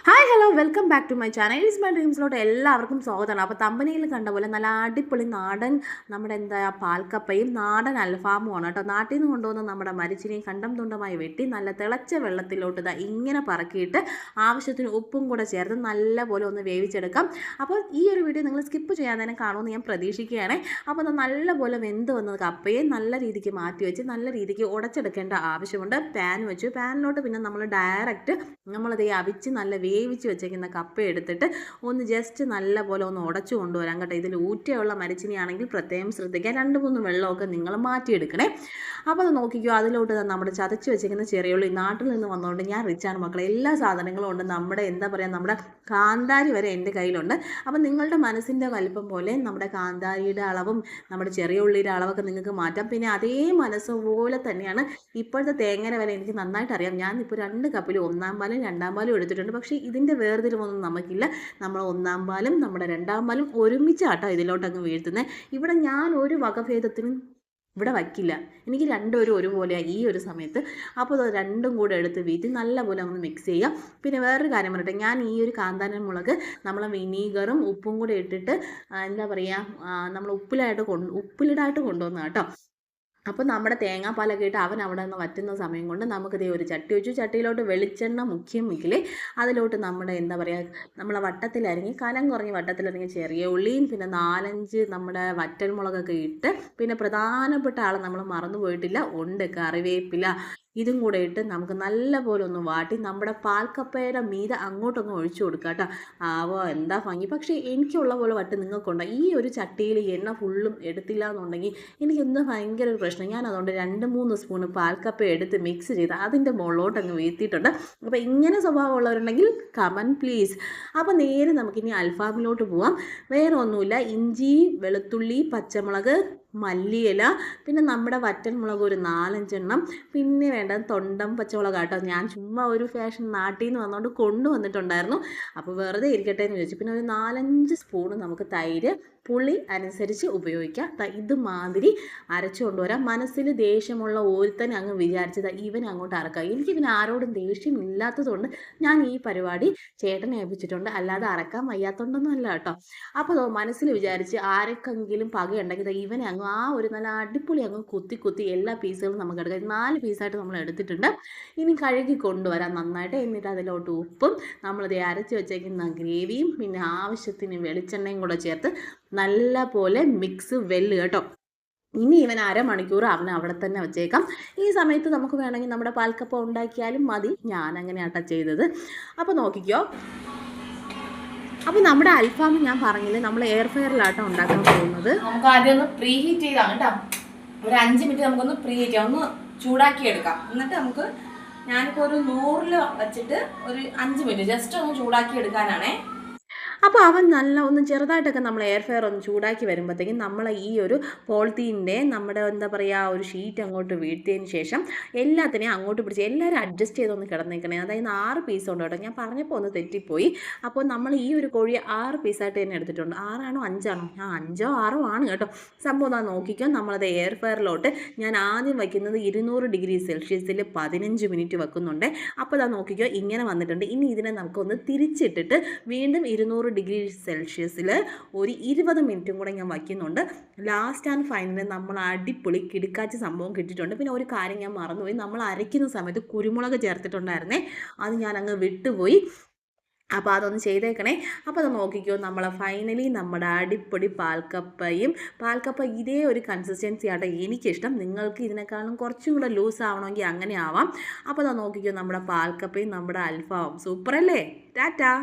Hi hello welcome back to my channel is my ഡ്രീംസിലോട്ട് എല്ലാവർക്കും സ്വാഗതമാണ്. അപ്പോൾ തമ്പനിയിൽ കണ്ട പോലെ നല്ല അടിപൊളി നാടൻ നമ്മുടെ പാൽക്കപ്പയും നാടൻ അൽഫാമുമാണ് കേട്ടോ. നാട്ടിൽ നിന്ന് കൊണ്ടുവന്ന് നമ്മുടെ മരിച്ചിനെയും കണ്ടം തുണ്ടമായി വെട്ടി നല്ല തിളച്ച വെള്ളത്തിലോട്ട് ഇങ്ങനെ പറക്കിയിട്ട് ആവശ്യത്തിന് ഉപ്പും കൂടെ ചേർത്ത് നല്ലപോലെ ഒന്ന് വേവിച്ചെടുക്കാം. അപ്പോൾ ഈ ഒരു വീഡിയോ നിങ്ങൾ സ്കിപ്പ് ചെയ്യാൻ തന്നെ കാണുമെന്ന് ഞാൻ പ്രതീക്ഷിക്കുകയാണ്. അപ്പോൾ അത് നല്ലപോലെ വെന്ത് വന്നത് കപ്പയെ നല്ല രീതിക്ക് മാറ്റി വെച്ച് നല്ല രീതിക്ക് ഉടച്ചെടുക്കേണ്ട ആവശ്യമുണ്ട്. പാൻ വെച്ചു, പാനിലോട്ട് പിന്നെ നമ്മൾ ഡയറക്റ്റ് നമ്മളത് അവിച്ച് നല്ല വേവിച്ച് വെച്ചേക്കുന്ന കപ്പ എടുത്തിട്ട് ഒന്ന് ജസ്റ്റ് നല്ലപോലെ ഒന്ന് ഉടച്ചു കൊണ്ടുവരാം കേട്ടോ. ഇതിൽ ഊറ്റയുള്ള മരിച്ചിനിയാണെങ്കിൽ പ്രത്യേകം ശ്രദ്ധിക്കുക. 2-3 വെള്ളമൊക്കെ നിങ്ങൾ മാറ്റിയെടുക്കണേ. അപ്പോൾ അത് നോക്കിക്കോ, അതിലോട്ട് നമ്മുടെ ചതച്ച് വെച്ചേക്കുന്ന ചെറിയുള്ളി നാട്ടിൽ നിന്ന് വന്നുകൊണ്ട് ഞാൻ റിച്ചാണ് മക്കളെ. എല്ലാ സാധനങ്ങളും ഉണ്ട്. നമ്മുടെ നമ്മുടെ കാന്താരി വരെ എൻ്റെ കയ്യിലുണ്ട്. അപ്പം നിങ്ങളുടെ മനസ്സിൻ്റെ വലിപ്പം പോലെ നമ്മുടെ കാന്താരിയുടെ അളവും നമ്മുടെ ചെറിയ ഉള്ളിയുടെ അളവൊക്കെ നിങ്ങൾക്ക് മാറ്റാം. പിന്നെ അതേ മനസ്സ് പോലെ തന്നെയാണ് ഇപ്പോഴത്തെ തേങ്ങയുടെ വില എനിക്ക് നന്നായിട്ട് അറിയാം. ഞാനിപ്പോൾ 2 കപ്പിൽ 1-ാം പാലും 2-ാം പാലും എടുത്തിട്ടുണ്ട്. പക്ഷേ ഇതിൻ്റെ വേർതിരിവൊന്നും നമുക്കില്ല. നമ്മൾ 1-ാം പാലും നമ്മുടെ 2-ാം പാലും ഒരുമിച്ചാട്ടോ ഇതിലോട്ടങ്ങ് വീഴ്ത്തുന്നത്. ഇവിടെ ഞാൻ ഒരു വകഭേദത്തിനും ഇവിടെ വയ്ക്കില്ല. എനിക്ക് രണ്ടും ഒരുപോലെയാണ് ഈ ഒരു സമയത്ത്. അപ്പോൾ അത് രണ്ടും കൂടെ എടുത്ത് വീട്ടി നല്ലപോലെ ഒന്ന് മിക്സ് ചെയ്യുക. പിന്നെ വേറൊരു കാര്യം പറയട്ടെ, ഞാൻ ഈ ഒരു കാന്താരി മുളക് നമ്മൾ വിനീഗറും ഉപ്പും കൂടെ ഇട്ടിട്ട് നമ്മൾ ഉപ്പിലിടായിട്ട് കൊണ്ടുവന്ന കേട്ടോ. അപ്പോൾ നമ്മുടെ തേങ്ങാപ്പാലൊക്കെ ഇട്ട് അവൻ അവിടെ നിന്ന് വറ്റുന്ന സമയം കൊണ്ട് നമുക്കിതേ ഒരു ചട്ടി വെച്ചു. ചട്ടിയിലോട്ട് വെളിച്ചെണ്ണ മുക്കിൽ അതിലോട്ട് നമ്മുടെ നമ്മളെ വട്ടത്തിലരിഞ്ഞ് കനം കുറഞ്ഞ് വട്ടത്തിലരിഞ്ഞ് ചെറിയ ഉള്ളിയും പിന്നെ 4-5 നമ്മുടെ വറ്റൽമുളകൊക്കെ ഇട്ട് പിന്നെ പ്രധാനപ്പെട്ട ആളെ നമ്മൾ മറന്നു പോയിട്ടില്ല, ഉണ്ട് കറിവേപ്പില. ഇതും കൂടെ ഇട്ട് നമുക്ക് നല്ലപോലെ ഒന്ന് വാട്ടി നമ്മുടെ പാൽക്കപ്പയുടെ മീത അങ്ങോട്ടൊന്ന് ഒഴിച്ചു കൊടുക്കുക കേട്ടോ. എന്താ ഭംഗി. പക്ഷേ എനിക്കുള്ള പോലെ വട്ട് നിങ്ങൾക്കുണ്ടോ? ഈ ഒരു ചട്ടിയിൽ എണ്ണ ഫുള്ളും എടുത്തില്ല എന്നുണ്ടെങ്കിൽ എനിക്ക് എന്താ ഭയങ്കര ഒരു പ്രശ്നം. ഞാൻ അതുകൊണ്ട് 2-3 സ്പൂണ് പാൽക്കപ്പ എടുത്ത് മിക്സ് ചെയ്ത് അതിൻ്റെ മുകളിലോട്ട് അങ്ങ് വീഴ്ത്തിയിട്ടുണ്ട്. അപ്പോൾ ഇങ്ങനെ സ്വഭാവമുള്ളവരുണ്ടെങ്കിൽ കമൻറ്റ് പ്ലീസ്. അപ്പോൾ നേരെ നമുക്കിനി അൽഫാമിലോട്ട് പോവാം. വേറെ ഒന്നുമില്ല, ഇഞ്ചി, വെളുത്തുള്ളി, പച്ചമുളക്, മല്ലിയില, പിന്നെ നമ്മുടെ വറ്റൽമുളക് ഒരു 4-5 എണ്ണം, പിന്നെ വേണ്ടത് തൊണ്ടം പച്ചമുളക് കേട്ടോ. ഞാൻ ചുമ്മാ ഒരു ഫാഷൻ നാട്ടിൽ നിന്ന് വന്നുകൊണ്ട് കൊണ്ടുവന്നിട്ടുണ്ടായിരുന്നു. അപ്പോൾ വെറുതെ ഇരിക്കട്ടെ എന്ന് ചോദിച്ചു. പിന്നെ ഒരു 4-5 സ്പൂണ് നമുക്ക് തൈര് പുളി അനുസരിച്ച് ഉപയോഗിക്കാം. ഇതുമാതിരി അരച്ചു കൊണ്ടുവരാം. മനസ്സിൽ ദേഷ്യമുള്ള ഒരുത്തനെ അങ്ങ് വിചാരിച്ചത് ഇവൻ അങ്ങോട്ട് അറക്കുക. എനിക്ക് പിന്നെ ആരോടും ദേഷ്യം ഇല്ലാത്തതുകൊണ്ട് ഞാൻ ഈ പരിപാടി ചേട്ടനെ ഏൽപ്പിച്ചിട്ടുണ്ട്, അല്ലാതെ അറക്കാൻ വയ്യാത്തതുകൊണ്ടൊന്നും അല്ല കേട്ടോ. അപ്പോൾ മനസ്സിൽ വിചാരിച്ച് ആരൊക്കെങ്കിലും പകയുണ്ടെങ്കിൽ ഇവനെ അങ്ങ് ആ ഒരു നല്ല അടിപൊളി അങ്ങ് കുത്തി എല്ലാ പീസുകളും നമുക്ക് എടുക്കാം. 4 പീസായിട്ട് നമ്മൾ എടുത്തിട്ടുണ്ട്. ഇനി കഴുകി കൊണ്ടുവരാം നന്നായിട്ട്. എന്നിട്ട് അതിലോട്ട് ഉപ്പും നമ്മളത് അരച്ച് വെച്ചേക്കുന്ന ഗ്രേവിയും പിന്നെ ആവശ്യത്തിന് വെളിച്ചെണ്ണയും കൂടെ ചേർത്ത് നല്ല പോലെ മിക്സ് വെല്ല് കേട്ടോ. ഇനി ഇവൻ 1/2 മണിക്കൂർ അവനെ അവിടെ തന്നെ വെച്ചേക്കാം. ഈ സമയത്ത് നമുക്ക് വേണമെങ്കിൽ നമ്മുടെ പാൽക്കപ്പ ഉണ്ടാക്കിയാലും മതി. ഞാൻ അങ്ങനെയാട്ടോ ചെയ്തത്. അപ്പോൾ നോക്കിക്കോ. അപ്പോൾ നമ്മുടെ അൽഫാം ഞാൻ പറഞ്ഞില്ലേ, നമ്മൾ എയർ ഫ്രയറിലാട്ടോ ഉണ്ടാക്കാൻ പോകുന്നത്. നമുക്ക് ആദ്യം ഒന്ന് പ്രീ ഹീറ്റ് ചെയ്താണ് കേട്ടോ. ഒരു 5 മിനിറ്റ് നമുക്കൊന്ന് പ്രീ ഹീറ്റ് ചെയ്യാം, ഒന്ന് ചൂടാക്കി എടുക്കാം. എന്നിട്ട് നമുക്ക് ഞാനിപ്പോൾ ഒരു 100-ൽ വെച്ചിട്ട് ഒരു 5 മിനിറ്റ് ജസ്റ്റ് ഒന്ന് ചൂടാക്കി എടുക്കാനാണേ. അപ്പോൾ അവൻ നല്ല ഒന്ന് ചെറുതായിട്ടൊക്കെ നമ്മൾ എയർ ഫ്രയർ ഒന്ന് ചൂടാക്കി വരുമ്പോഴത്തേക്കും നമ്മൾ ഈ ഒരു പോളിത്തീൻ്റെ നമ്മുടെ ഒരു ഷീറ്റ് അങ്ങോട്ട് വീഴ്ത്തിയതിന് ശേഷം എല്ലാത്തിനെയും അങ്ങോട്ട് പിടിച്ച് എല്ലാവരും അഡ്ജസ്റ്റ് ചെയ്തൊന്ന് കിടന്നേക്കണേ. അതായത് 6 പീസ് ഉണ്ട് കേട്ടോ. ഞാൻ പറഞ്ഞപ്പോൾ ഒന്ന് തെറ്റിപ്പോയി. അപ്പോൾ നമ്മൾ ഈ ഒരു കോഴിയെ 6 പീസായിട്ട് തന്നെ എടുത്തിട്ടുണ്ട്. 6 ആണോ 5 ആണോ? 5-ഓ 6-ഓ ആണ് കേട്ടോ. സംഭവം ഞാൻ നോക്കിക്കോ. നമ്മളത് എയർ ഫ്രയറിലോട്ട് ഞാൻ ആദ്യം വയ്ക്കുന്നത് 200 ഡിഗ്രി സെൽഷ്യസിൽ 15 മിനിറ്റ് വെക്കുന്നുണ്ട്. അപ്പോൾ അതാ നോക്കിക്കോ, ഇങ്ങനെ വന്നിട്ടുണ്ട്. ഇനി ഇതിനെ നമുക്കൊന്ന് തിരിച്ചിട്ടിട്ട് വീണ്ടും 200 ഡിഗ്രി സെൽഷ്യസിൽ ഒരു 20 മിനിറ്റും കൂടെ ഞാൻ വയ്ക്കുന്നുണ്ട്. ലാസ്റ്റ് ആൻഡ് ഫൈനൽ നമ്മൾ അടിപൊളി കിടുക്കാച്ച സംഭവം കിട്ടിയിട്ടുണ്ട്. പിന്നെ ഒരു കാര്യം ഞാൻ മറന്നുപോയി, നമ്മൾ അരയ്ക്കുന്ന സമയത്ത് കുരുമുളക് ചേർത്തിട്ടുണ്ടായിരുന്നേ, അത് ഞാൻ അങ്ങ് വിട്ടുപോയി. അപ്പോൾ അതൊന്ന് ചെയ്തേക്കണേ. അപ്പോൾ അത് നോക്കിക്കോ, ഫൈനലി നമ്മുടെ അടിപൊളി പാൽക്കപ്പ ഇതേ ഒരു കൺസിസ്റ്റൻസി ആട്ടോ എനിക്കിഷ്ടം. നിങ്ങൾക്ക് ഇതിനേക്കാളും കുറച്ചും കൂടെ ലൂസ് ആവണമെങ്കിൽ അങ്ങനെ ആവാം. അപ്പോൾ അത് നോക്കിക്കോ, നമ്മുടെ പാൽക്കപ്പയും നമ്മുടെ അൽഫാമും സൂപ്പറല്ലേ. ടാറ്റാ.